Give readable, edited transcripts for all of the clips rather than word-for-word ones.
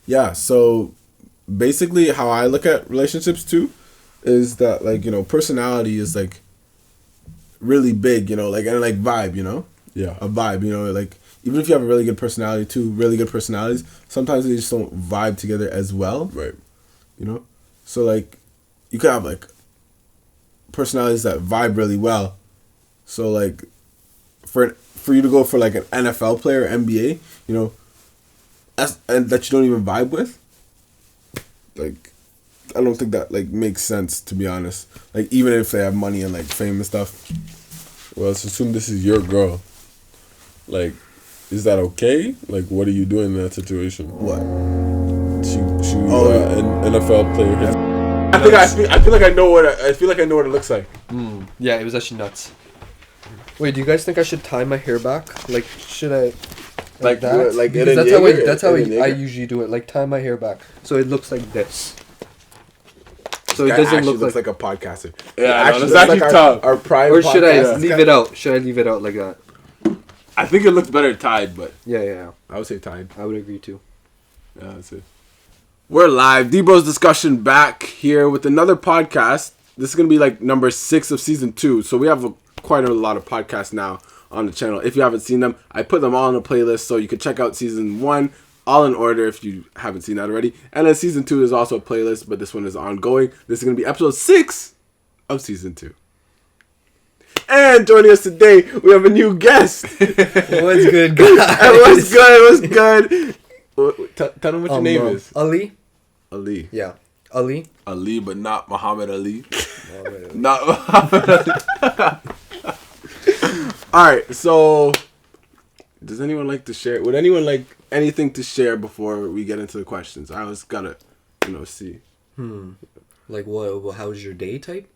Yeah, so basically how I look at relationships too is that, like, personality is like really big, like, and like vibe, Yeah. a vibe, like even if you have a really good personality, two really good personalities, sometimes they just don't vibe together as well. Right. So like you could have like personalities that vibe really well. So like for you to go for like an NFL player, NBA, and that you don't even vibe with, like I don't think that like makes sense, to be honest. Like even if they have money and like fame and stuff. Well, let's assume this is your girl. Like, is that okay? Like, what are you doing in that situation? What? An NFL player hits. I feel like I know what it looks like. Yeah, it was actually nuts. Wait, do you guys think I should tie my hair back? Like, should I? Like that? Like because that's how I usually do it. Like, tie my hair back so it looks like this. So it doesn't look like a podcaster. Yeah, it's actually tough. Our prime. Or should I leave it out? Should I leave it out like that? I think it looks better tied, but Yeah. I would say tied. I would agree too. yeah, that's it. We're live. DBros Discussion back here with another podcast. This is going to be like number 6 of season 2. So we have quite a lot of podcasts now on the channel. If you haven't seen them, I put them all in a playlist so you can check out season 1 all in order if you haven't seen that already. And then season 2 is also a playlist, but this one is ongoing. This is going to be episode 6 of season 2. And joining us today, we have a new guest. What's good, guys? What's good? Tell them what your name is. Ali? Ali. Yeah. Ali? Ali, but not Muhammad Ali. Not Muhammad Ali. Alright, so does anyone like to share? Would anyone like anything to share before we get into the questions? I always gotta, see. Like what? How was your day type?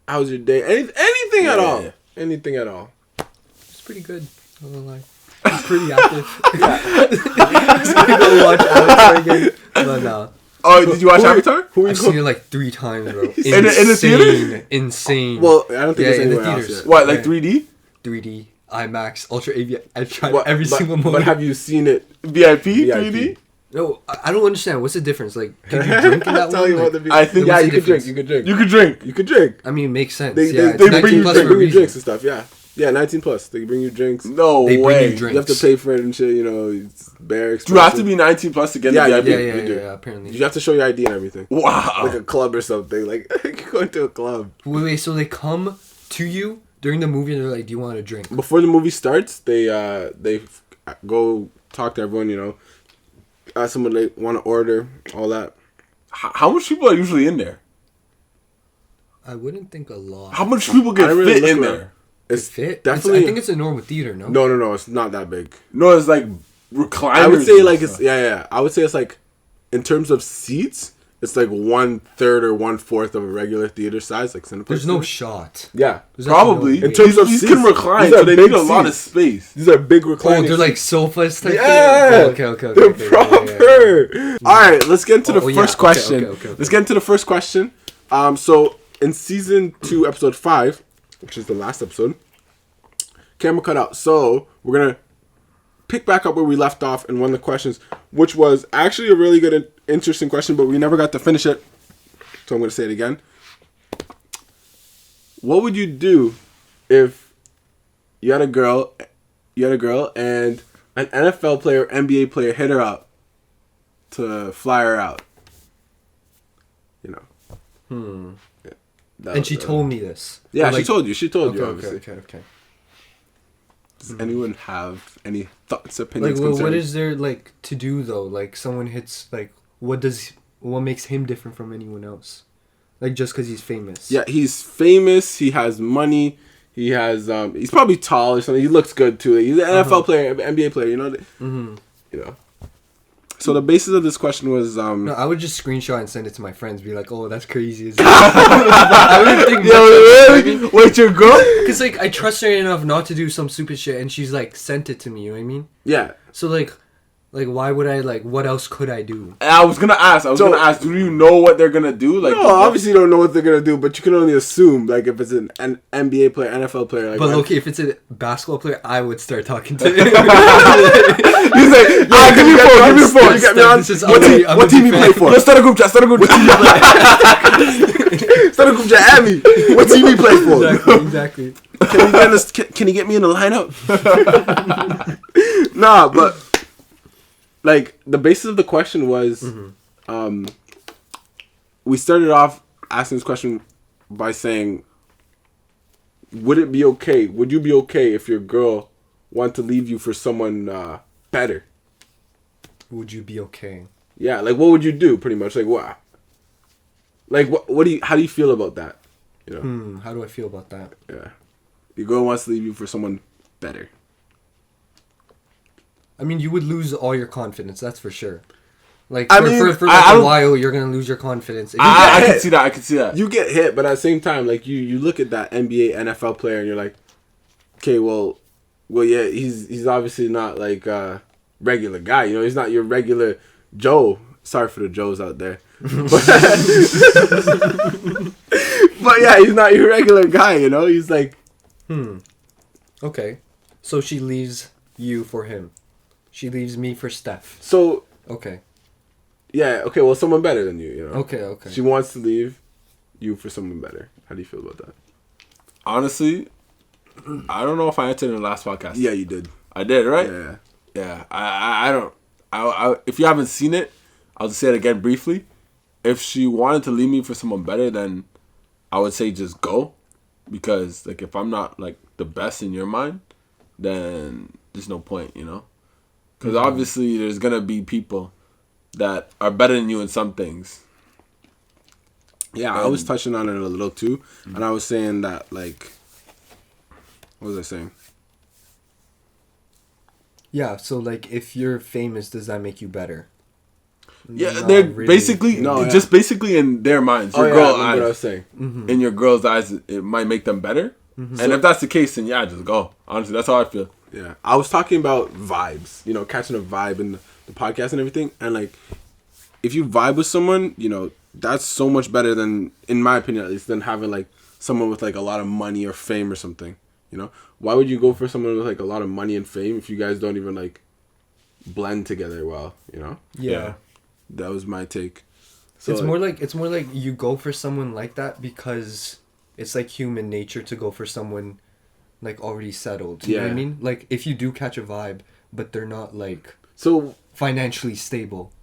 How's your day? Anything at all. Yeah. Anything at all. It's pretty good. I don't lie. It's pretty active. Just gonna go watch Avatar again. But no. Oh, did you watch Avatar? I've seen it like 3 times, bro. In the theater? Insane. Well, I don't think it's in the anywhere else theaters. yet. What, like 3D? 3D, IMAX, Ultra AV. I've tried every single movie. But have you seen it? VIP? 3D? No, I don't understand. What's the difference? Like, can you drink in that I'll tell one? you Like, what the I think yeah, what's you the could drink. difference? You could drink. You could drink. You could drink. I mean, it makes sense. They yeah, bring you 19 plus for a drinks reason. and stuff. Yeah, 19 plus. They bring you drinks. No They bring way. you drinks. You have to pay for it and shit. It's bare Do you have to expensive. be 19 plus to get Yeah, the VIP? Yeah, apparently. You have to show your ID and everything. Wow. Like a club or something. Like you're going to a club. Wait, so they come to you during the movie and they're like, do you want a drink? Before the movie starts, they go talk to everyone. Ask them what they want to order, all that. How much people are usually in there? I wouldn't think a lot. How much people get I really fit look in around. there? It's Fit? definitely. I think it's a normal theater, no? No, it's not that big. No, it's like recliners. I would say and like stuff. it's yeah. I would say it's like, in terms of seats, it's like 1/3 or 1/4 of a regular theater size, like Cineplex. There's no theater. shot. Yeah, There's Probably. actually no In terms way. of these seats, can recline, these are so they big need a lot of seats. space. These are big reclining. Oh, they're like sofas type Yeah. thing? Okay. They're okay, proper. yeah. All right, let's get into the Oh, yeah, first okay, question. okay. Let's get into the first question. So in season 2, episode 5, which is the last episode, camera cut out. So we're gonna pick back up where we left off in one of the questions, which was actually a really good and interesting question, but we never got to finish it. So I'm gonna say it again. What would you do if you had a girl and an NFL player, NBA player hit her up to fly her out? And she told me this. Yeah, Or, like, she told you. She told you, Okay, obviously. okay. Does anyone have any thoughts, Like, opinions, what concerns? is there, like, to do, though? Like, someone hits, like, what makes him different from anyone else? Like, just because he's famous. Yeah, he's famous. He has money. He has, he's probably tall or something. He looks good, too. He's an NFL player, NBA player, So the basis of this question was, No, I would just screenshot and send it to my friends. Be like, oh, that's crazy. I wouldn't think much of it. Wait, your girl? Because, like, I trust her enough not to do some stupid shit, and she's, like, sent it to me, you know what I mean? Yeah. So, like, Like, why would I, like, what else could I do? I was gonna ask, do you know what they're gonna do? Like, No, obviously you don't know what they're gonna do, but you can only assume. Like, if it's an NBA player, NFL player, like. But okay, if it's a basketball player, I would start talking to him. he's like, give me your phone. You get me on. What team you play for? Let's start a group chat. Start a group chat. Add me. What team you play for? Exactly. Can you get me in the lineup? Nah, but like the basis of the question was, we started off asking this question by saying, would it be okay? Would you be okay if your girl wanted to leave you for someone better? Would you be okay? Yeah, like what would you do? Pretty much, like what? Like what do you? How do you feel about that? You know. How do I feel about that? Yeah, your girl wants to leave you for someone better. I mean, you would lose all your confidence. That's for sure. Like I for mean, like a while, you're gonna lose your confidence. I can see that. I can see that. You get hit, but at the same time, like you look at that NBA, NFL player, and you're like, Okay, well, yeah, he's obviously not like a regular guy. You know, he's not your regular Joe. Sorry for the Joes out there. But yeah, he's not your regular guy, you know? He's like... Okay. So she leaves you for him. She leaves me for Steph. So... Okay. Yeah, okay, well, someone better than you, you know? Okay. She wants to leave you for someone better. How do you feel about that? honestly, I don't know if I answered in the last podcast. Yeah, you did. I did, right? Yeah. Yeah. I don't... if you haven't seen it, I'll just say it again briefly. If she wanted to leave me for someone better, then I would say just go. Because, like, if I'm not, like, the best in your mind, then there's no point, you know? Because obviously there's going to be people that are better than you in some things. Yeah, I was touching on it a little too. And I was saying that, like... What was I saying? Yeah, so, like, if you're famous, does that make you better? Yeah, Not they're really. basically... just basically in their minds. Your girl's I eyes. what I was saying. In your girl's eyes, it might make them better. And if that's the case, then yeah, just go. Honestly, that's how I feel. Yeah. I was talking about vibes, you know, catching a vibe in the podcast and everything. And, like, if you vibe with someone, you know, that's so much better than, in my opinion at least, than having, like, someone with, like, a lot of money or fame or something, you know? Why would you go for someone with, like, a lot of money and fame if you guys don't even, like, blend together well, you know? Yeah. That was my take. So, It's more like you go for someone like that because it's like human nature to go for someone like already settled. You know what I mean? Like if you do catch a vibe, but they're not like financially stable,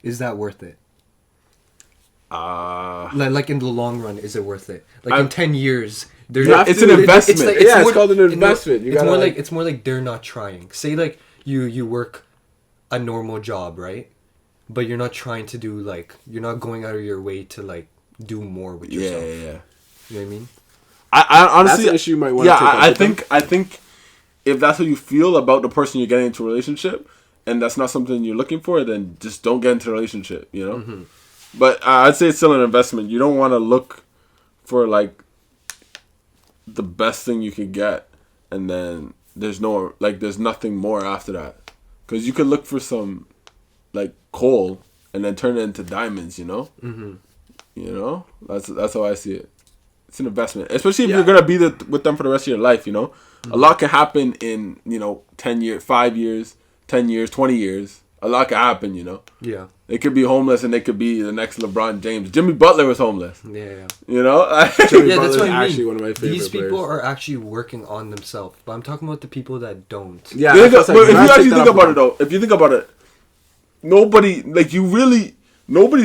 is that worth it? Like in the long run, is it worth it? Like in 10 years, it's an investment. It's called an investment. It's more like they're not trying. Say like you work a normal job, right? But you're not trying to do like you're not going out of your way to like do more with yourself. Yeah. You know what I mean? I honestly, that's an issue you might want to take up I think if that's how you feel about the person you're getting into a relationship, and that's not something you're looking for, then just don't get into a relationship. You know. But I'd say it's still an investment. You don't want to look for like the best thing you can get, and then there's nothing more after that, because you could look for some like coal and then turn it into diamonds, you know? You know? That's how I see it. It's an investment. Especially if you're going to be with them for the rest of your life, you know? A lot can happen in, 10 years, 5 years, 10 years, 20 years. A lot can happen, you know? Yeah. They could be homeless and they could be the next LeBron James. Jimmy Butler was homeless. Yeah. You know? Yeah, that's what I mean. Actually one of my favorite These people players. are actually working on themselves. But I'm talking about the people that don't. Yeah, But if you actually think about it, though, nobody's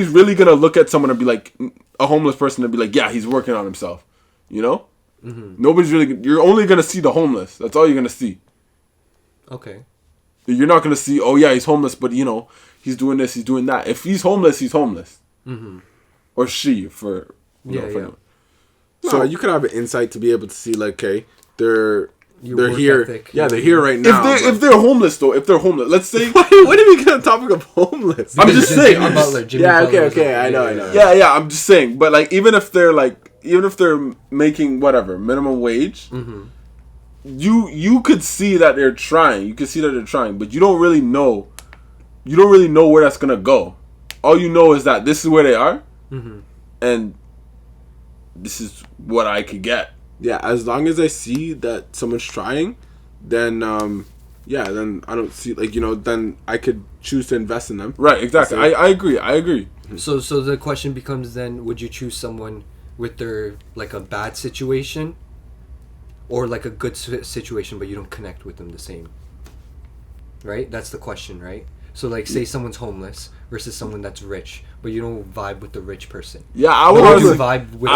really gonna look at someone and be like, a homeless person and be like, yeah, he's working on himself, you know? You're only gonna see the homeless. That's all you're gonna see. Okay. You're not gonna see, oh yeah, he's homeless, but he's doing this, he's doing that. If he's homeless, he's homeless. Or she, for Yeah. So you could have an insight to be able to see, like, okay, they're here. Ethic. Yeah, they're here right now. If they're homeless, let's say. What do we get on topic of homeless? I'm just saying. Jimmy Butler. Yeah, okay, I know. Yeah, I'm just saying. But like, even if they're making whatever minimum wage, you could see that they're trying. You could see that they're trying, but you don't really know you don't really know where that's gonna go. All you know is that this is where they are, and this is what I could get. Yeah, as long as I see that someone's trying, then then I don't see then I could choose to invest in them. Right, exactly. I agree. So the question becomes then: would you choose someone with their like a bad situation, or like a good situation, but you don't connect with them the same? Right, that's the question, right? So like, say someone's homeless versus someone that's rich, but you don't vibe with the rich person. Yeah, I would vibe with.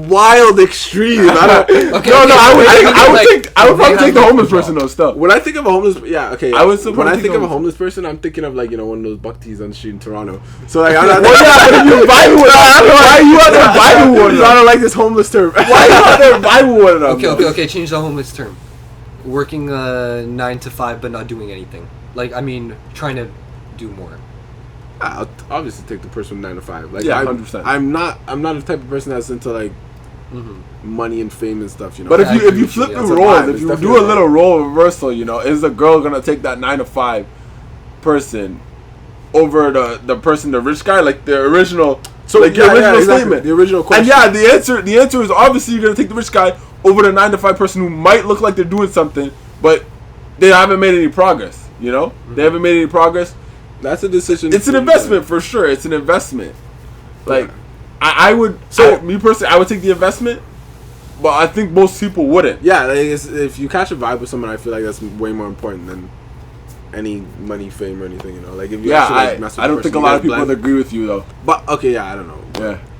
Wild extreme. I would probably take the homeless person though. Still, when I think of a homeless, when I think of a homeless person, I'm thinking of one of those buck tees on the street in Toronto. So like, I'm not. But if you vibing with, why are you out there vibing with them? I don't like this homeless term. Why are you out there vibing with them? Okay. Change the homeless term. Working 9 to 5, but not doing anything. Like, I mean, trying to do more. I'll obviously take the person with 9 to 5. Like, yeah, 100%. I'm not the type of person that's into like money and fame and stuff. But if you flip the roles, if you do a little role reversal, is the girl gonna take that 9 to 5 person over the person, the rich guy, like the original? So like your original statement, the original question. And the answer is obviously you're gonna take the rich guy over the 9 to 5 person who might look like they're doing something, but they haven't made any progress. They haven't made any progress. That's a decision. It's an investment for sure. It's an investment. Like, I would. So me personally, I would take the investment, but I think most people wouldn't. Yeah, like if you catch a vibe with someone, I feel like that's way more important than any money, fame, or anything. Like if you I don't think a lot of people would agree with you though. But okay, I don't know.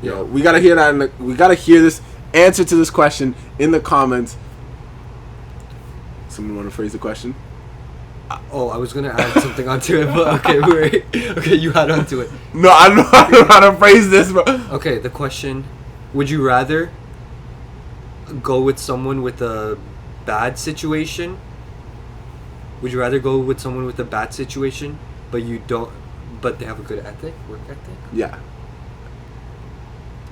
Yeah. We gotta hear that. We gotta hear this answer to this question in the comments. Someone want to phrase the question? Oh, I was gonna add something onto it, but okay, wait. Okay, you add onto it. No, I don't know how to phrase this, bro. Okay, the question: would you rather go with someone with a bad situation? Would you rather go with someone with a bad situation, but they have a good work ethic? Yeah.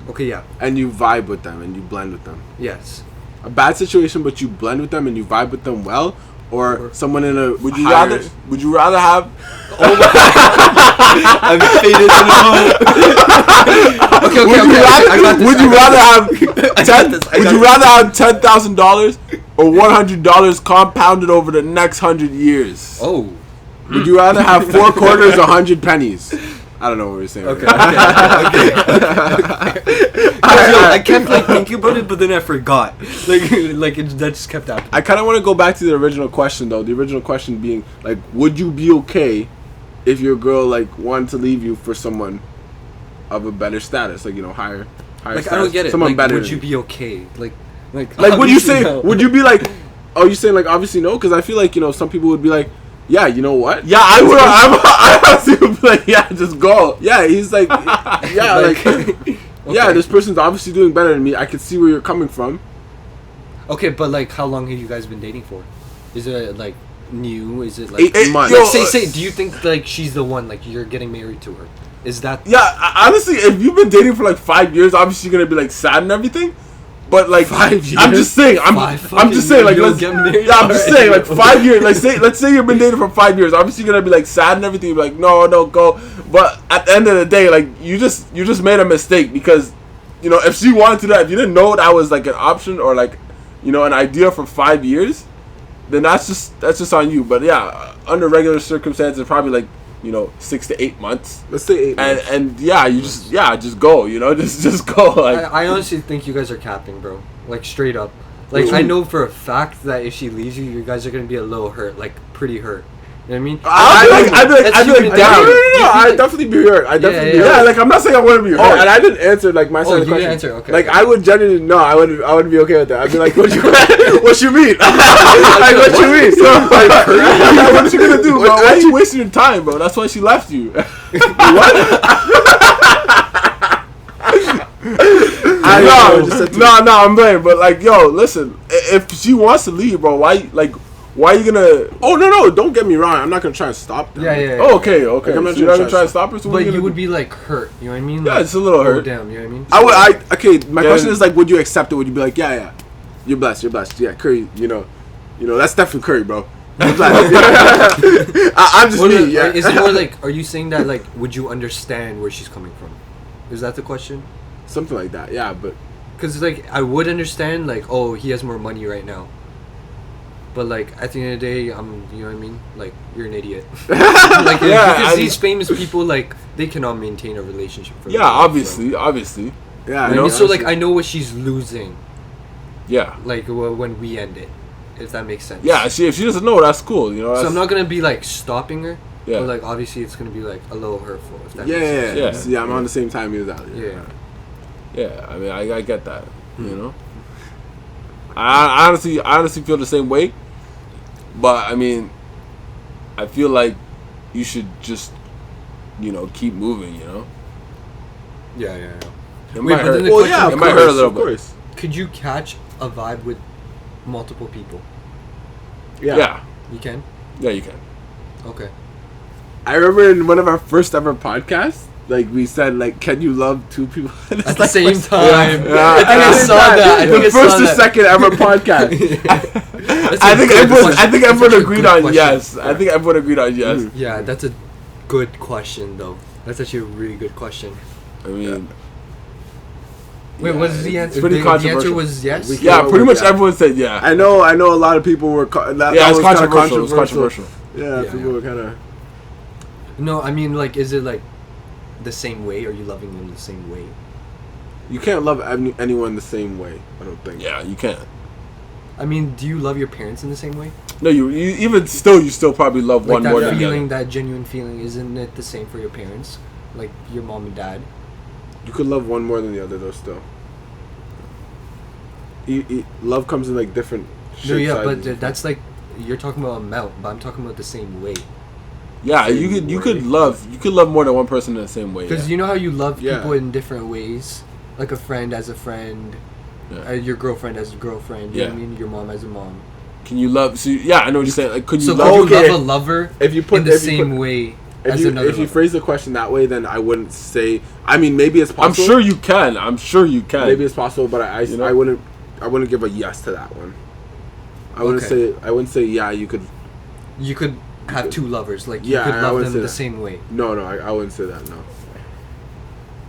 Okay, yeah. And you vibe with them and you blend with them. Yes. A bad situation, but you blend with them and you vibe with them well. Or someone in a Would you rather have? Oh my I'm faded in the Okay. Would you rather have $10,000 or $100 compounded over the next 100 years? Oh. Would you rather have 4 quarters or 100 pennies? I don't know what we're saying. Okay. I kept thinking about it, but then I forgot. That just kept happening. I kind of want to go back to the original question though. The original question being like, would you be okay if your girl wanted to leave you for someone of a better status, higher status? I don't get it. Someone better. Would you be okay? Like would you say? No. Would you be like? Oh, you saying obviously no? Because I feel like some people would be like, yeah, you know what? Yeah, I would. I honestly would be like, yeah, just go. Yeah, he's like, yeah, okay. Yeah, this person's obviously doing better than me. I can see where you're coming from. Okay, but how long have you guys been dating for? Is it new? Is it 8 months? Say, do you think she's the one? You're getting married to her? Is that? Yeah, honestly, if you've been dating for 5 years, obviously you're gonna be sad and everything. But 5 years. I'm just saying. I'm just saying. Let's get married. Yeah, I'm just saying. 5 years. Let's say you've been dating for 5 years. Obviously, you're gonna be sad and everything. You're no, go. But at the end of the day, you just made a mistake because, if she wanted to do that, if you didn't know that was an option or an idea for 5 years, then that's just on you. But yeah, under regular circumstances, probably 6 to 8 months. Let's say 8 months. And yeah, just go. Just go. I honestly think you guys are capping, bro. Straight up. I know for a fact that if she leaves you, you guys are gonna be a little hurt, pretty hurt. You know what I'd be like, damn. No, I'd definitely be hurt. I'd definitely be hurt. Yeah, I'm not saying I wouldn't be hurt. Oh, and I didn't answer my side of the question. Answer, okay. I would genuinely no, I would be okay with that. I'd be like, what you mean? What you mean? So, what you gonna do, bro? Why are you wasting your time, bro? That's why she left you. What? No, I'm playing. But yo, listen. If she wants to leave, bro, why are you gonna? Oh no! Don't get me wrong. I'm not gonna try to stop them. Yeah. Oh, okay. I'm not gonna try to stop her. So but you would be hurt. You know what I mean? Yeah, it's a little hurt. Damn, you know what I mean? Okay. My question is would you accept it? Would you be like, yeah, you're blessed. Yeah, Curry. That's Stephen Curry, bro. I'm just me. Yeah. Is it more like, are you saying that like, would you understand where she's coming from? Is that the question? Something like that. Yeah, but because like I would understand like, oh, he has more money right now. But like at the end of the day, you know what I mean? Like you're an idiot. Like because these famous people like they cannot maintain a relationship. For obviously. Yeah, I mean, so like I know what she's losing. Yeah. Like when we end it, if that makes sense. Yeah, if she doesn't know, that's cool. You know. So I'm not gonna be like stopping her. Yeah. But like obviously it's gonna be like a little hurtful. If that makes sense. So, I'm on the same time as that. Yeah. I mean, I get that. You know. I honestly feel the same way. But I mean, I feel like you should just, keep moving. Yeah. It might hurt. Well, yeah, it might hurt a little bit. Could you catch a vibe with multiple people? Yeah. You can? Yeah, you can. Okay. I remember in one of our first ever podcasts, like we said, like, can you love two people at the same time? Yeah. I think I saw that. The first or second ever podcast. I think everyone agreed on yes. I think everyone agreed on yes. Yeah, that's a good question though. That's actually a really good question. I mean. Wait, what was the answer? It's pretty controversial. The answer was yes? Yeah, pretty much everyone said yeah. I know a lot of people were... it's controversial. It was controversial. Yeah, people were kind of... No, I mean, like, is it, like, the same way? Are you loving them the same way? You can't love anyone the same way, I don't think. Yeah, you can't. I mean, do you love your parents in the same way? No, you still probably love like one more than the other. That genuine feeling, isn't it the same for your parents? Like, your mom and dad? You could love one more than the other, though, still. Love comes in, like, different shapes. No, but that's, like, you're talking about amount, but I'm talking about the same way. Yeah, you could love more than one person in the same way. Because you know how you love people in different ways? Like a friend as a friend, your girlfriend as a girlfriend, you know what I mean? Your mom as a mom. Can you love... So, yeah, I know what you're saying. Like, could you love a lover in the same way as another If you phrase the question that way, then I wouldn't say... I mean, maybe it's possible. I'm sure you can. Maybe it's possible, but I wouldn't give a yes to that one. I wouldn't say yeah, you could... You could have two lovers. Like, you could love them the same way. No, I wouldn't say that, no.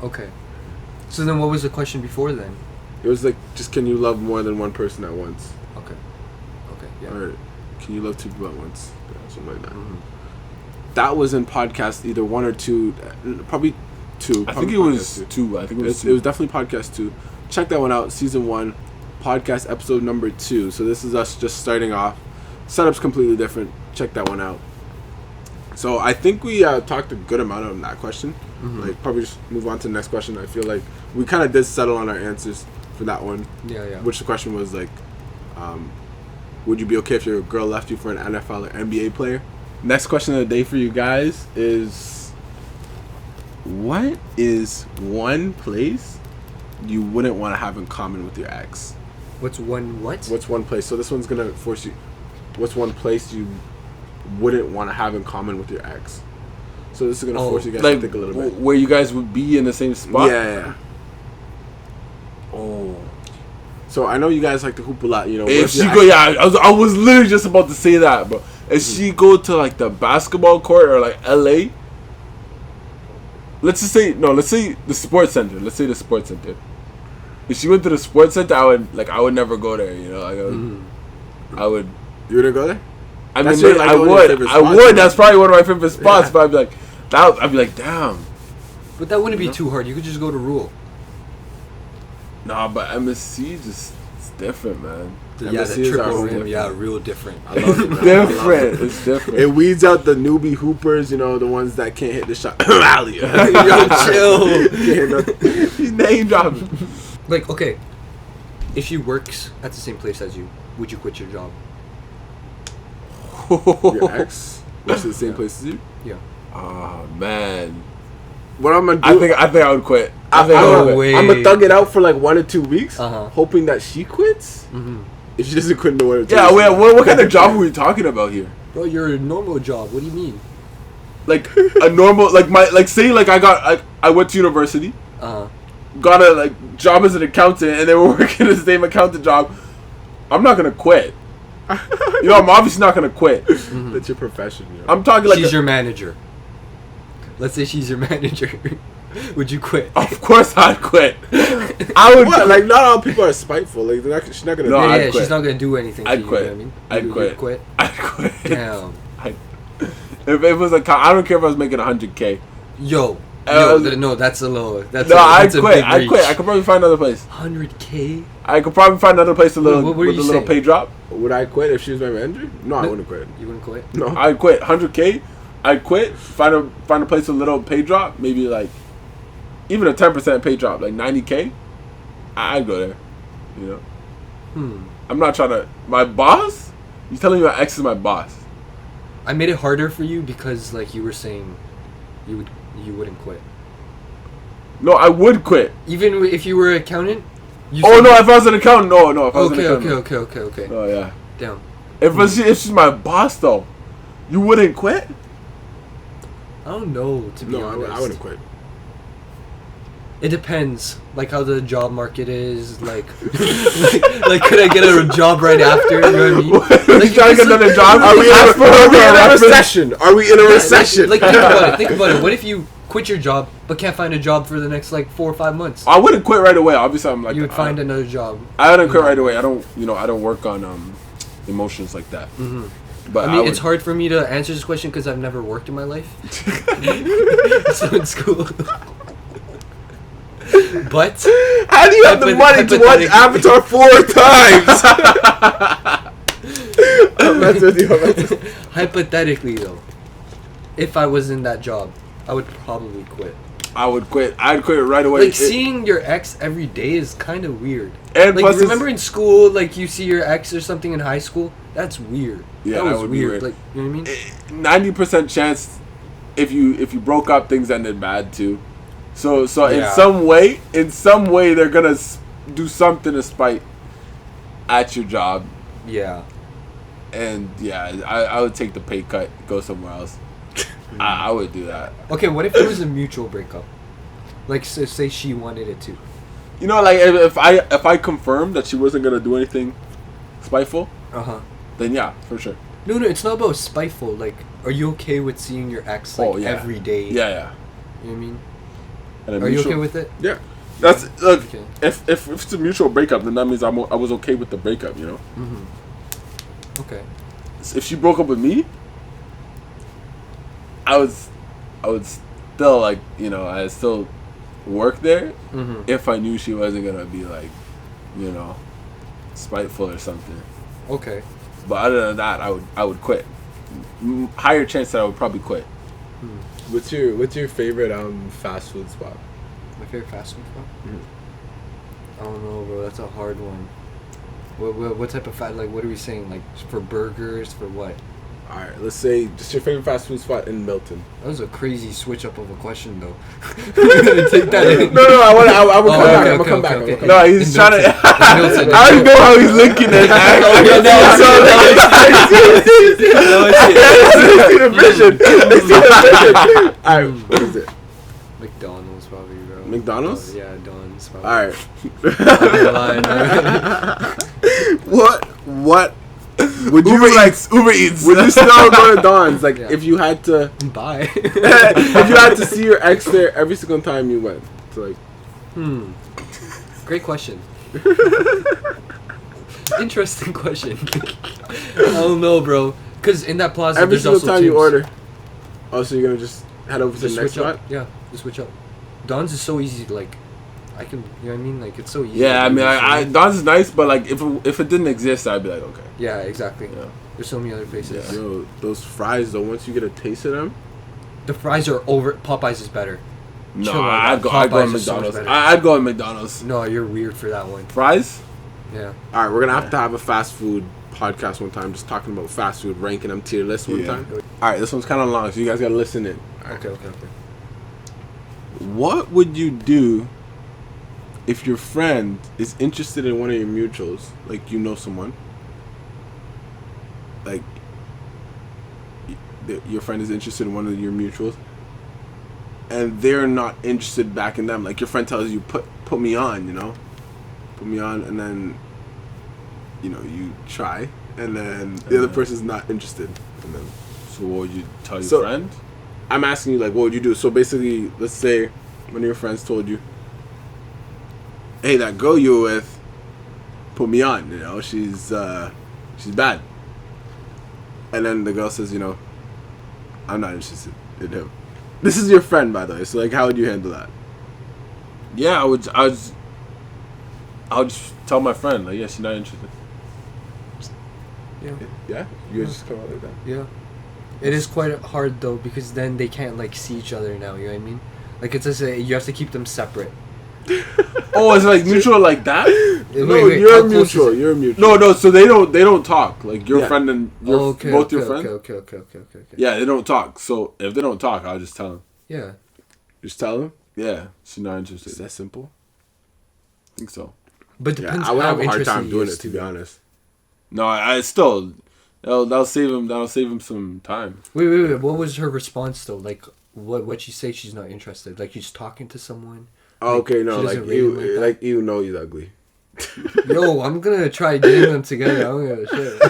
Okay. So then what was the question before then? It was like, just can you love more than one person at once? Okay, yeah. Or can you love two people at once? Something like that. Mm-hmm. That was in podcast either 1 or 2, probably 2. I think it was 2. I think it was 2. It was definitely podcast 2. Check that one out, season 1, podcast episode number 2. So this is us just starting off. Setup's completely different. Check that one out. So I think we talked a good amount on that question. Mm-hmm. Like probably just move on to the next question. I feel like we kind of did settle on our answers for that one. Yeah. Which the question was like, would you be okay if your girl left you for an NFL or NBA player? Next question of the day for you guys is, what is one place you wouldn't want to have in common with your ex? What's one place? So this one's gonna force you. What's one place you wouldn't want to have in common with your ex? So this is gonna force you guys to think a little bit. Where you guys would be in the same spot? Yeah. Oh. So I know you guys like to hoop a lot, you know. If she go, I was literally just about to say that, bro. If she go to like the basketball court or like LA, let's say the sports center. Let's say the sports center. If she went to the sports center, I would never go there. You know, I would. You wouldn't go there? I mean, I would. That's probably one of my favorite spots. But I'd be like, damn. But that wouldn't be too hard. You could just go to Rule. Nah, but MSC it's different, man. Yeah, the triple rim. Yeah, real different. I love it, man. Different. It's different. It weeds out the newbie hoopers, you know, the ones that can't hit the shot. Yo, chill. He's name dropping. Like, okay, if she works at the same place as you, would you quit your job? Your ex works at the same place as you? Yeah. Oh man. What I'm gonna do? I think I would quit. I'm gonna thug it out for like 1 or 2 weeks, hoping that she quits. Mm-hmm. If she doesn't quit in the 1 or 2 weeks. Yeah, what kind of job are we talking about here? Bro, you're a normal job. What do you mean? Like a normal, I went to university. Got a job as an accountant, and they were working the same accountant job. I'm not gonna quit. You know, I'm obviously not gonna quit. That's your profession. You know? I'm talking like she's your manager. Let's say she's your manager. Would you quit? Of course I'd quit. I would. What? Like, not all people are spiteful. Like, she's not gonna. No, yeah, I'd quit. she's not gonna do anything. I'd to quit. You know what I mean? I'd quit. You'd quit. I'd quit. Damn. If it was like, I don't care if I was making 100K. No, that's a low. That's I'd that's quit. A big I'd quit. reach. I could probably find another place. 100K. I could probably find another place with a What little saying? pay drop. Would I quit if she was my manager? No, I wouldn't quit. You wouldn't quit? No. I'd quit. 100K. I'd quit. Find a place with a little pay drop. Maybe like even a 10% pay drop, like 90K. I'd go there. You know. I'm not trying to. My boss. You telling me my ex is my boss? I made it harder for you because, like, you were saying, you wouldn't quit. No, I would quit. Even if you were an accountant. If I was an accountant, no. If I was an accountant, Okay. Oh yeah. Damn. If she's my boss though, you wouldn't quit? I don't know, to be honest. I wouldn't quit. It depends, like how the job market is, like could I get a job right after? You know what I mean? Like, trying to get another job? Are we in a recession? Are we in a recession? Like think about it. What if you quit your job but can't find a job for the next like 4 or 5 months? I wouldn't quit right away. Obviously, I'm like you would find another job. I wouldn't quit right away. I don't work on emotions like that. But I mean, it's hard for me to answer this question because I've never worked in my life. So in school. But how do you have the money to watch Avatar 4 times? I'm messing with you. Hypothetically, though, if I was in that job, I would probably quit. I would quit. I'd quit right away. Like, seeing your ex every day is kind of weird. And like, plus remember in school, like, you see your ex or something in high school? That's weird. Yeah, that was would weird. Be like, you know what I mean? 90% chance if you broke up, things ended bad too. So Yeah. in some way they're gonna do something to spite at your job. Yeah. And yeah, I would take the pay cut, go somewhere else. I would do that. Okay, what if it was a mutual breakup? Like, say she wanted it too. You know, like if I confirmed that she wasn't gonna do anything spiteful, then yeah, for sure. No, it's not about spiteful. Like, are you okay with seeing your ex every day? Yeah. You know what I mean? And are you okay with it? Yeah. That's look. Okay. If it's a mutual breakup, then that means I was okay with the breakup. You know. Okay. If she broke up with me, I would still like I still work there if I knew she wasn't gonna be like spiteful or something. Okay. But other than that, I would quit. Higher chance that I would probably quit. What's your favorite fast food spot? My favorite fast food spot? I don't know, bro. That's a hard one. What type of like, what are we saying? Like, for burgers, for what? Alright, let's say just your favorite fast food spot in Milton. That was a crazy switch up of a question, though. Take that in. No, I would come back. No, he's trying to. I already know how he's linking it. I see the vision. Alright, what is it? McDonald's, probably, bro. McDonald's? Yeah, Don's, probably. Alright. What? Would you Uber Eats? Would you still go to Don's? Like, if you had to Bye. if you had to see your ex there every single time you went, so like, Great question. Interesting question. I don't know, bro. Because in that plaza, every there's single also time Tim's. you order. Oh, so you're gonna just head over to the next switch up. spot? Yeah, just switch up. Don's is so easy. Like, I can, you know what I mean? Like, it's so easy. Yeah, I mean, Don's is nice, but like if it didn't exist, I'd be like, okay. Yeah, exactly. Yeah. There's so many other places. Yeah. Yo, those fries though. Once you get a taste of them, The fries are over. Popeyes is better. No, Chill out, I'd go Popeyes at is so much McDonald's. better. I'd go at McDonald's. No, you're weird for that one. Fries? Yeah. all right, we're gonna have a fast food podcast one time, just talking about fast food, ranking them tier list one time. All right, this one's kind of long, so you guys gotta listen in. Okay. What would you do if your friend is interested in one of your mutuals, like you know someone, like your friend is interested in one of your mutuals, and they're not interested back in them. Like your friend tells you, put me on, put me on, and then you try and then the other person's not interested. And then, so what would you tell your friend? I'm asking you, like, what would you do? So basically, let's say one of your friends told you, hey, that girl you were with put me on, you know, she's bad. And then the girl says, you know, I'm not interested in him. This is your friend, by the way, so, like, how would you handle that? Yeah, I would just tell my friend, like, yeah, she's not interested. Yeah. Yeah? You would just come out like that? Yeah. It is quite hard, though, because then they can't, like, see each other now, you know what I mean? Like, it's just you have to keep them separate. Oh, it's like mutual like that? No, you're mutual. You're mutual. No, so they don't talk. Like your friend and both your friends. Okay. Yeah, they don't talk. So if they don't talk, I'll just tell them. Yeah. Just tell them? Yeah, she's not interested. Is that simple? I think so. But depends I would have a hard interested time he doing is it, to be honest. No, I still that'll save him some time. Wait. What was her response though? Like what she say she's not interested? Like she's talking to someone? Oh, like, okay, no, like you know he's ugly. Yo, I'm gonna try getting them together. I don't give a shit.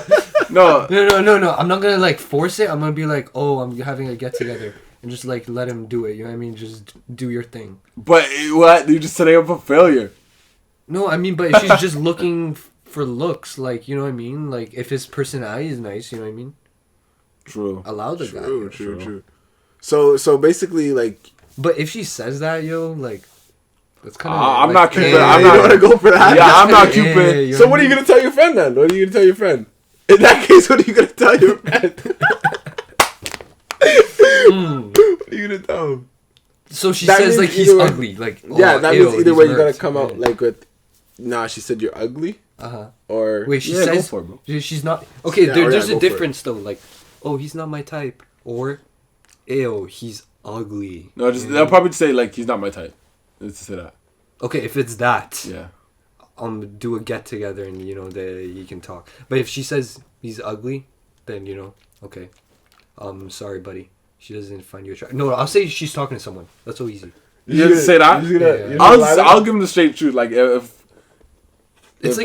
No. I'm not gonna like force it. I'm gonna be like, oh, I'm having a get together, and just like let him do it. You know what I mean? Just do your thing. But what? You're just setting up a failure. No, I mean, but if she's just looking for looks, like, you know what I mean? Like if his personality is nice, you know what I mean? True. Allow the guy. True. So basically, like. But if she says that, yo, like. That's kind of. I'm not Cupid. I'm not gonna go for that. Yeah, I'm not Cupid. So what are you gonna tell your friend then? What are you gonna tell your friend? In that case, what are you gonna tell your friend? What are you gonna tell him? So she says like he's ugly, like yeah. That means either way you gotta come out like with. Nah, she said you're ugly. Or wait, she says go for it, bro. She's not okay. There's a difference though. Like, oh, he's not my type, or, ew, he's ugly. No, they'll probably say like he's not my type. Let's say that. Okay, if it's that, yeah, do a get together and you know you can talk. But if she says he's ugly, then you know, okay, sorry, buddy. She doesn't find you attractive. No, I'll say she's talking to someone. That's so easy. You gonna say that? Yeah. I'll give him the straight truth. Like if it's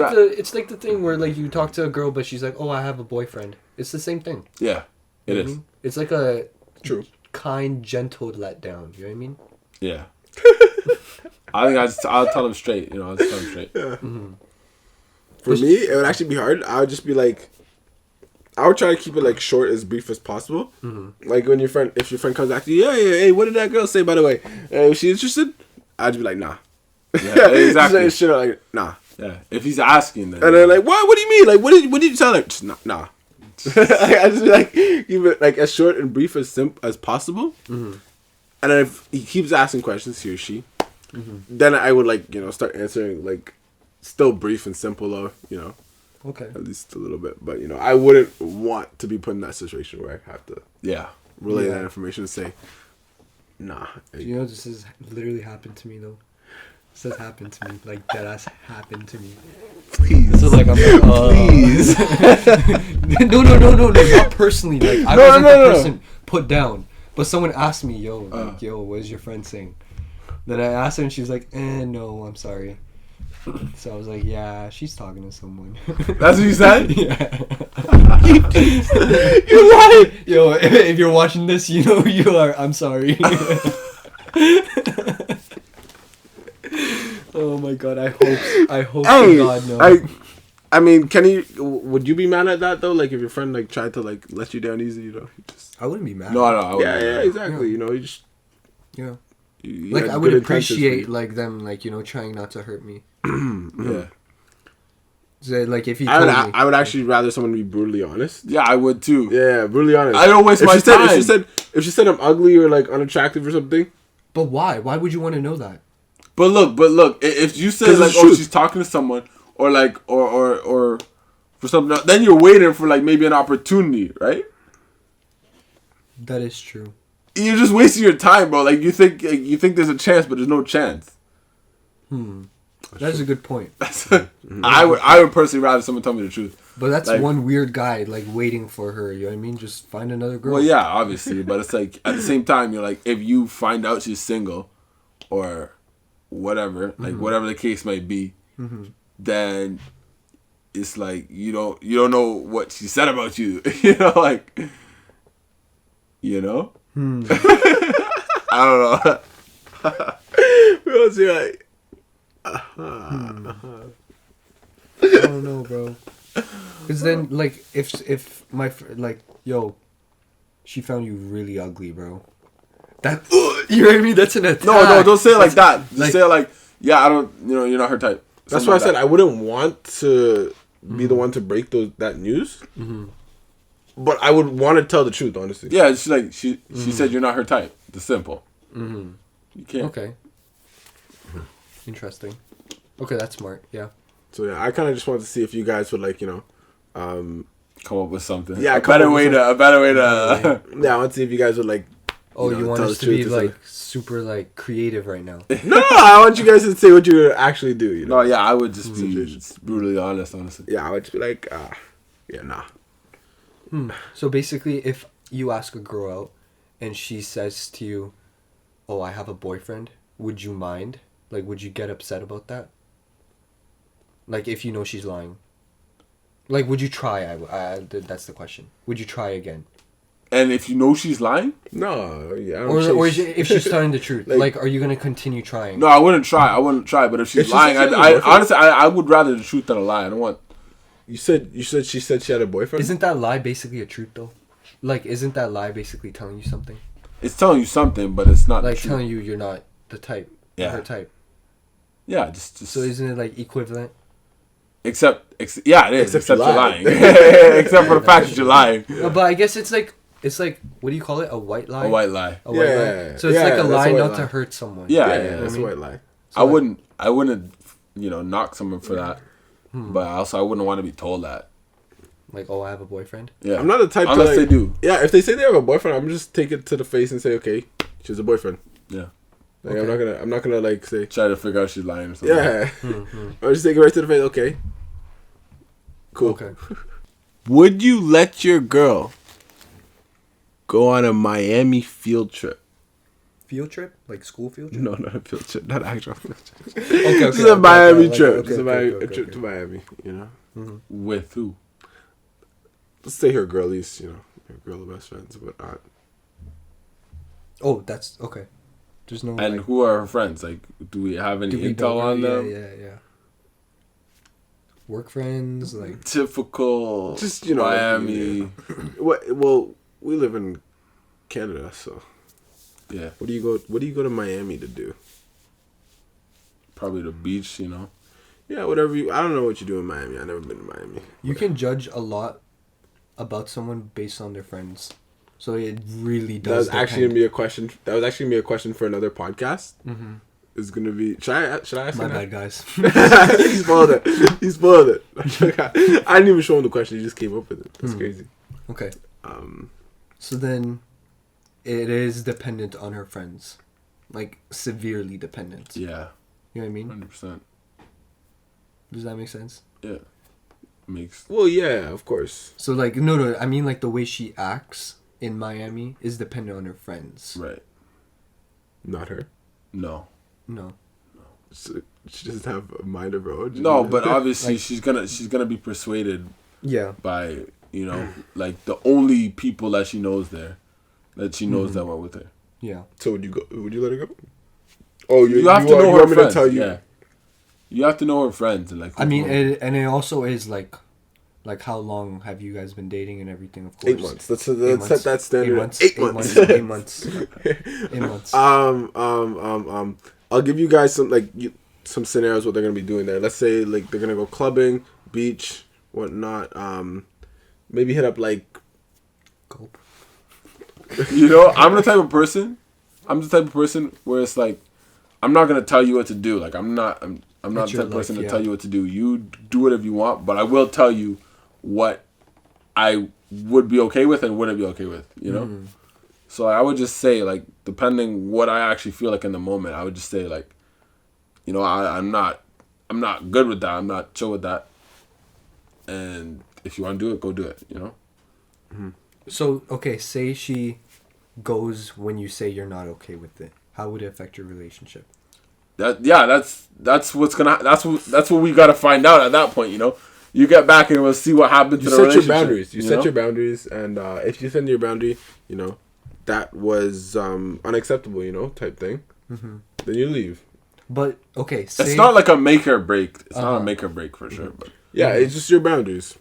like the thing where like you talk to a girl, but she's like, oh, I have a boyfriend. It's the same thing. Yeah, it is. I mean? It's like a true, kind, gentle letdown. You know what I mean? Yeah. I think I'll tell them straight. You know, I'll just tell them straight. Yeah. Mm-hmm. For me, it would actually be hard. I would just be like, I would try to keep it like short, as brief as possible. Mm-hmm. Like when if your friend comes back to you, yeah, hey, what did that girl say, by the way? Is she interested? I'd be like, nah. Yeah, exactly. Shit, like, nah. Yeah, if he's asking, then. And they're like, what? What do you mean? Like, what did you tell her? Just nah. I just like keep it like as short and brief as possible. Mm-hmm. And then if he keeps asking questions, he or she, then I would like start answering like still brief and simple, or okay, at least a little bit. But I wouldn't want to be put in that situation where I have to relay that information and say, nah. Do this has literally happened to me though. This has happened to me, like that ass happened to me. Please. So like I'm like, please. No, not personally. Like I wasn't the person put down. But someone asked me, yo, what is your friend saying? Then I asked her and she was like, no, I'm sorry. So I was like, yeah, she's talking to someone. That's what you said? Yeah. You lied! Yo, if you're watching this, you know who you are. I'm sorry. Oh my god, I hope hey, God knows. I mean, would you be mad at that though? Like if your friend like tried to like let you down easy, I wouldn't be mad. No, I wouldn't. Yeah, exactly. Yeah. You just you like I would appreciate like them like trying not to hurt me. Yeah. So, like if he I would actually rather someone be brutally honest. Yeah, I would too. Yeah, brutally honest. I don't waste my time. If she said I'm ugly or like unattractive or something. But why? Why would you want to know that? But look, if you say like, she's talking to someone, or like, or for something, then you're waiting for like maybe an opportunity, right? That is true. You're just wasting your time, bro. Like you think there's a chance, but there's no chance. That's a good point. I would personally rather someone tell me the truth. But that's like, one weird guy like waiting for her. You know what I mean? Just find another girl. Well, yeah, obviously, but it's like at the same time, you're like, if you find out she's single, or whatever, like whatever the case might be, then it's like you don't know what she said about you. You know, like, you know. I don't know. We'll see, like, I don't know, bro. Because then, like, if my like, yo, she found you really ugly, bro. That you know what I mean? That's an attack. No, don't say it like that. Just say it like, yeah, I don't. You know, you're not her type. That's why I said I wouldn't want to be the one to break that news. But I would want to tell the truth, honestly. Yeah, she's like she said you're not her type. It's simple. You can't. Okay. Interesting. Okay, that's smart. Yeah. So yeah, I kind of just wanted to see if you guys would like, come up with something. Yeah, a better way to. Yeah, I want to see if you guys would like. Oh, you want us to be like super like creative right now? No, I want you guys to say what you would actually do. You know? No, yeah, I would just be brutally honest, honestly. Yeah, I would just be like, yeah, nah. So basically, if you ask a girl out and she says to you, "Oh, I have a boyfriend," would you mind? Like, would you get upset about that? Like, if you know she's lying. Like, would you try? That's the question. Would you try again? And if you know she's lying? No, yeah. Or if she's telling the truth, like, are you gonna continue trying? No, I wouldn't try. But if she's lying, I honestly, I would rather the truth than a lie. I don't want. You said she said she had a boyfriend? Isn't that lie basically a truth though? Like, isn't that lie basically telling you something? It's telling you something, but it's not like telling you you're not the type. Yeah. Her type. Yeah, just. So isn't it like equivalent? Except yeah, it is. Except you're lying. Yeah, except for the fact that you're lying. No, but I guess it's like what do you call it? A white lie. A white lie. A white lie. So it's like a lie not to hurt someone. Yeah, that's a white lie. So I wouldn't, knock someone for that. But also I wouldn't want to be told that. Like, oh, I have a boyfriend. Yeah, I'm not the type unless to they do. Yeah, if they say they have a boyfriend, I'm just take it to the face and say, okay, she's a boyfriend. Yeah. Like, okay. I'm not gonna like say try to figure out she's lying or something. Yeah. Or just take it right to the face. Okay. Cool. Okay. Would you let your girl go on a Miami field trip? Field trip? Like school field trip? No, not a field trip. Not actual field trip. Okay. This is a Miami trip. This is a trip to Miami, you know? With who? Let's say her girlies, her girl best friends, but not. Oh, that's okay. There's no. And who are her friends? Like, do we have any intel on them? Yeah. Work friends, like typical. Just Miami. Well, we live in Canada, so. Yeah. What do you go to Miami to do? Probably the beach, Yeah, whatever I don't know what you do in Miami. I've never been to Miami. You can judge a lot about someone based on their friends. So it really does. That was actually gonna be a question. That was actually gonna be a question for another podcast. It's gonna be. Should I ask? My bad, guys. He spoiled it. I didn't even show him the question. He just came up with it. That's crazy. Okay. So then, it is dependent on her friends, like severely dependent. Yeah. You know what I mean? 100%. Does that make sense? Yeah. Makes. Well, yeah, of course. So like no, I mean like the way she acts in Miami is dependent on her friends. Right. Not her. No. So she doesn't have a mind of her own. No, but obviously she's gonna be persuaded. Yeah. By like the only people that she knows there, that she knows that went with her. Yeah. So would you let her go? Oh, you have to know her friends. Yeah. You have to know her friends and like. I mean, it also is like how long have you guys been dating and everything? Of course. 8 months. Let's set that standard. 8 months. 8 months. 8 months. I'll give you guys some scenarios what they're gonna be doing there. Let's say like they're gonna go clubbing, beach, whatnot. Maybe hit up like. Cope. I'm the type of person where it's like, I'm not gonna tell you what to do. Like I'm not the type of person to tell you what to do. You do whatever you want, but I will tell you what I would be okay with and wouldn't be okay with. So I would just say like, depending what I actually feel like in the moment, I would just say like, I'm not good with that. I'm not chill with that. And if you want to do it, go do it. So okay, say she goes when you say you're not okay with it. How would it affect your relationship? That's what we gotta find out at that point. you get back and we'll see what happened to the relationship. Your boundaries. You set your boundaries, and if you set your boundary, that was unacceptable, type thing. Mm-hmm. Then you leave. But okay, it's not like a make or break. It's not a make or break for sure. But yeah, it's just your boundaries.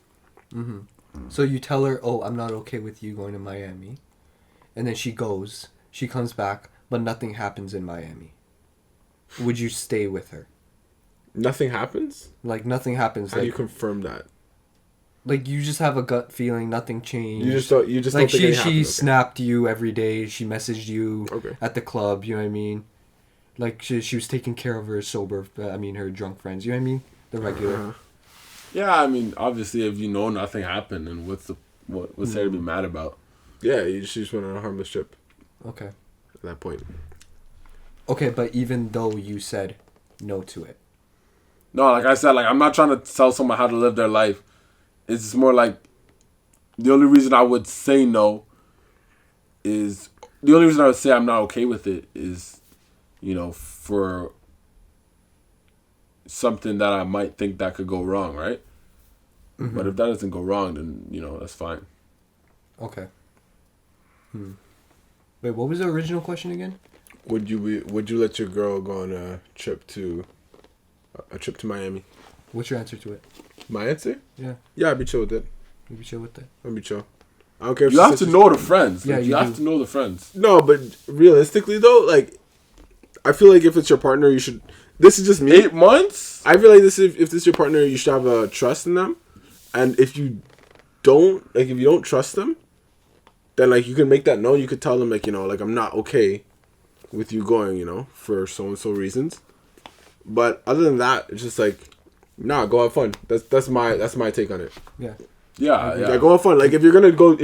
Mm-hmm. So you tell her, "Oh, I'm not okay with you going to Miami," and then she goes. She comes back, but nothing happens in Miami. Would you stay with her? Nothing happens? Like, nothing happens. How do you confirm that? Like, you just have a gut feeling, nothing changed. You just don't like, think she snapped you every day. She messaged you at the club, you know what I mean? Like, she was taking care of her her drunk friends, you know what I mean? The regular. Uh-huh. Yeah, I mean, obviously, if you know nothing happened, then what's there to be mad about? Yeah, you just went on a harmless trip. Okay. At that point. Okay, but even though you said no to it. No, like I said, like I'm not trying to tell someone how to live their life. It's just more like the only reason I would say no is the only reason I would say I'm not okay with it is, for something that I might think that could go wrong, right? Mm-hmm. But if that doesn't go wrong, then that's fine. Okay. Wait, what was the original question again? Would you let your girl go on a trip to Miami? What's your answer to it? My answer? Yeah. Yeah, I'd be chill with it. You'd be chill with that? I'd be chill. I don't care if you have to know the friends. Yeah, you have to know the friends. No, but realistically though, like, I feel like if it's your partner, you should. This is just me. 8 months. I feel like if this is your partner, you should have a trust in them, and if you don't trust them, then like you can make that known. You could tell them like like I'm not okay with you going for so and so reasons. But other than that, it's just like, nah, go have fun. That's my take on it. Yeah. Yeah, go have fun. Like if you're gonna go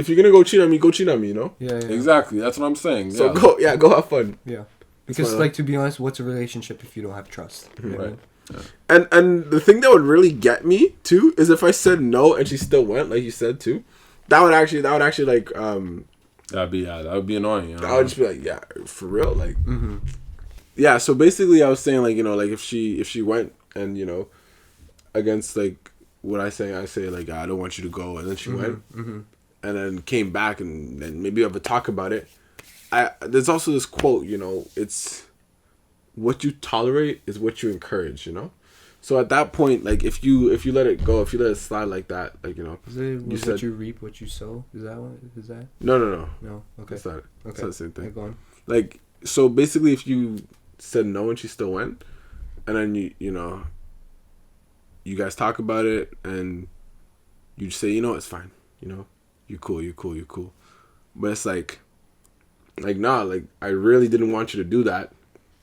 cheat on me, go cheat on me. Yeah. Exactly. That's what I'm saying. So go have fun. Yeah. Because like, to be honest, what's a relationship if you don't have trust? Mm-hmm. Right. Yeah. And the thing that would really get me too is if I said no and she still went, like you said too. That would actually like that would be annoying. I would just be like, yeah, for real, like. Mm-hmm. Yeah, so basically I was saying like, like if she went and against like what I say like I don't want you to go, and then she went and then came back and then maybe have a talk about it. There's also this quote, it's what you tolerate is what you encourage, So at that point, like if you let it go, if you let it slide like that, like is it what you reap, what you sow? Is that what? Is that? No. No. Okay. It's not. Okay. It's not the same thing. Go on. Like so, basically, if you said no and she still went, and then you guys talk about it, and you say, it's fine, you're cool, but it's like nah, like I really didn't want you to do that,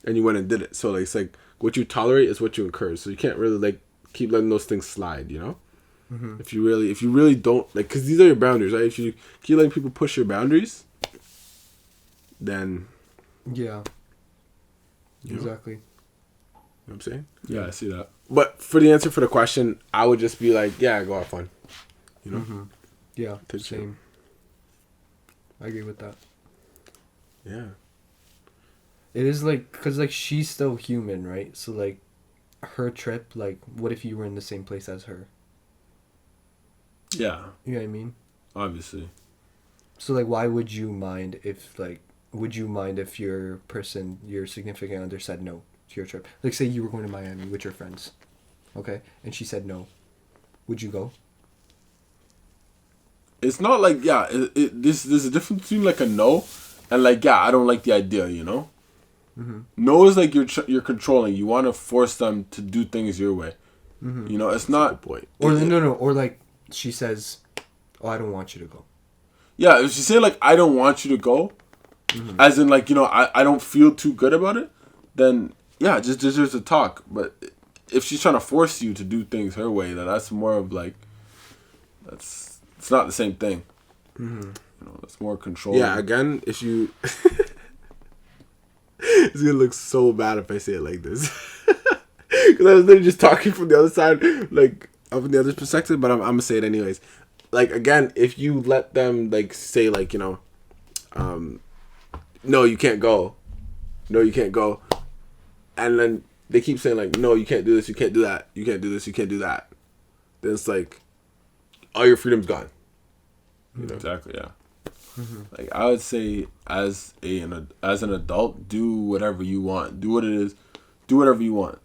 and you went and did it. So like it's like what you tolerate is what you encourage. So you can't really like keep letting those things slide, Mm-hmm. If you really don't like, because these are your boundaries, right? If you keep letting people push your boundaries, then yeah, exactly. You know what I'm saying? Yeah, I see that. But for the answer for the question, I would just be like, yeah, go have fun. Mm-hmm. Yeah, same. I agree with that. Yeah. It is like, because like she's still human, right? So like her trip, like what if you were in the same place as her? Yeah. You know what I mean? Obviously. So like why would you mind if your significant other said no to your trip? Like say you were going to Miami with your friends, okay? And she said no. Would you go? It's not like, there's a difference between like a no and like, I don't like the idea, Mm-hmm. No is like you're controlling. You want to force them to do things your way. Mm-hmm. It's not. Point. Or no. Or like she says, "Oh, I don't want you to go." Yeah, if she say like, "I don't want you to go," as in like I don't feel too good about it, then just a talk. But if she's trying to force you to do things her way, then that's more of like it's not the same thing. Mm-hmm. It's more control. Yeah, again, if you. It's gonna look so bad if I say it like this, because I was literally just talking from the other side, like from the other perspective. But I'm gonna say it anyways. Like again, if you let them like say like no, you can't go, and then they keep saying like no, you can't do this, you can't do that, you can't do this, you can't do that. then it's like all your freedom's gone. You know? Exactly. Yeah. Like I would say, as an adult, do whatever you want. Do what it is. Do whatever you want.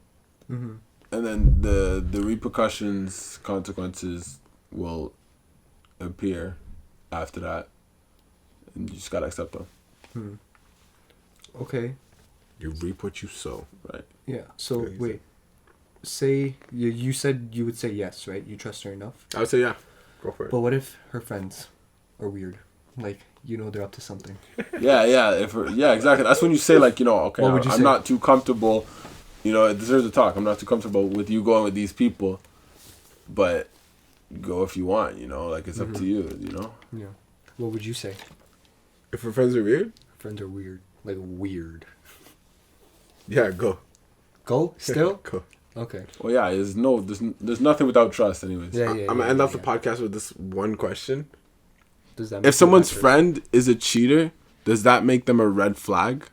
And then the repercussions, consequences will appear after that, and you just gotta accept them. Okay. You reap what you sow. Right. Yeah. So crazy. Wait. Say you said you would say yes, right? You trust her enough. I would say yeah. Go for it. But what if her friends are weird? Like, you know, they're up to something. Yeah. Exactly. That's when you say, like, you know, okay, I'm not too comfortable. You know, it deserves a talk. I'm not too comfortable with you going with these people, but go if you want. You know, like, it's up to you. You know. Yeah. What would you say? If her friends are weird. Friends are weird. Like, weird. Yeah. Go. Go. Still. Go. Okay. Well, yeah. There's nothing without trust, anyways. Yeah. I'm gonna end off the podcast with this one question. Does that? If someone's friend is a cheater, does that make them a red flag?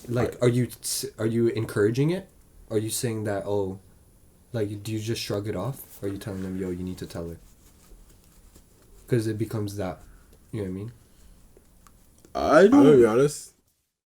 Like, are you encouraging it? Are you saying that, like, do you just shrug it off? Or are you telling them, yo, you need to tell her? Because it becomes that, you know what I mean? I'm gonna be honest.